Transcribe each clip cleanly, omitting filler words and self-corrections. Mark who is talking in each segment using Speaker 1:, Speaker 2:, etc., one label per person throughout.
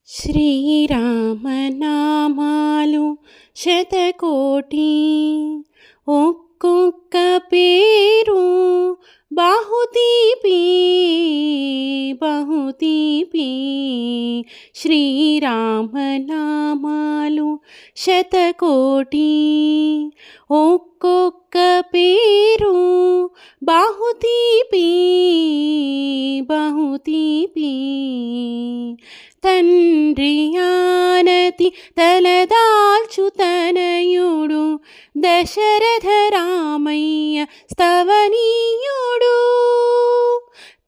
Speaker 1: శ్రీరామనామాలు శతకోటి, ఒక్కొక్క పేరు బహుతీపి బహుతీపి. శ్రీరామనామాలు శతకోటి, ఒక్కొక్క పేరు బహుతీపి బహుతీపి. తండ్రి ఆనతి తలదాల్చు తనయుడు దశరథ రామయ్య స్తవనీయుడు.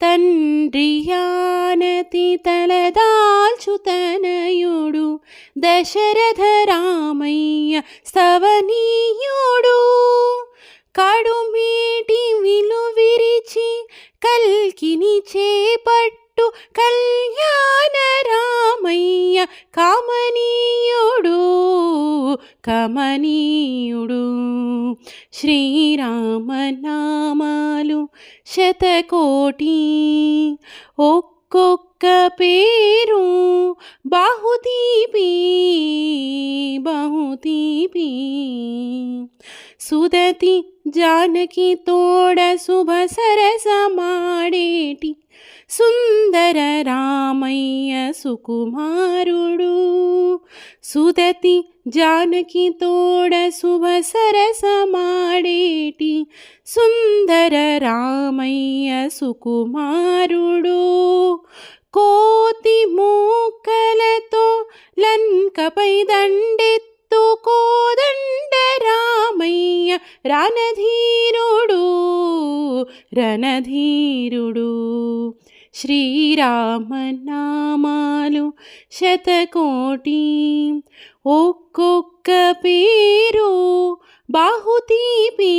Speaker 1: తండ్రి ఆనతి తలదాల్చు తనయుడు దశరథ రామయ్య స్తవనీయుడు. కడుమేటి విలువిరిచి కల్కిని చేపట్టు కళ్యాణ రామయ్య కమనీయుడు కమనీయుడు. శ్రీరామనామాలు శతకోటి, ఒక్కొక్క పేరు బహుతీపి బహుతీపి. సుదతి జానకి తోడ శుభ సరసమాడేటి సుందర రామయ్య సుకుమారుడు. సుదతి జానకి తోడ శుభ సరసమాడేటి సుందర రామయ్య సుకుమారుడు. కోతి మూకలతో లంకపై దండెత్తు కోదండ రామయ్య రణధీరుడు రణధీరుడు. శ్రీరామనామాలు శతకోటి, ఒక్కొక్క పేరు బహుతీపి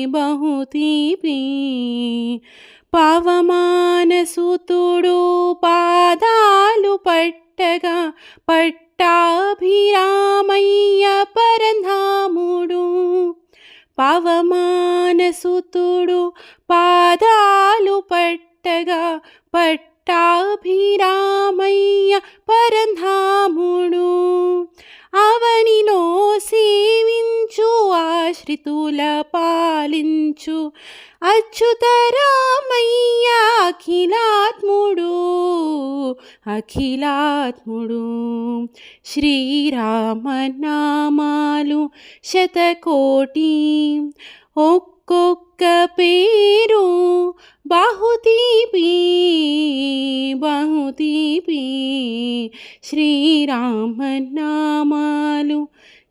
Speaker 1: బహుతీపి. పవమానసుతుడు పాదాలు పట్టగా పట్టాభిరామయ్య పరంధాముడు. పవమానసుతుడు పాదాలు పట్టగా పట్టాభిరామయ్య పరంధాముడు. అవనిలో సేవించు ఆశ్రితుల పాలించు అచ్యుత రామయ్య అఖిలాత్ముడు అఖిలాత్ముడు. శ్రీరామనామాలు శతకోటి, ఒక్కొక్క పేరు బహుతీపి బహుతీపి. శ్రీరామనామాలు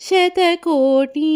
Speaker 1: శతకోటి.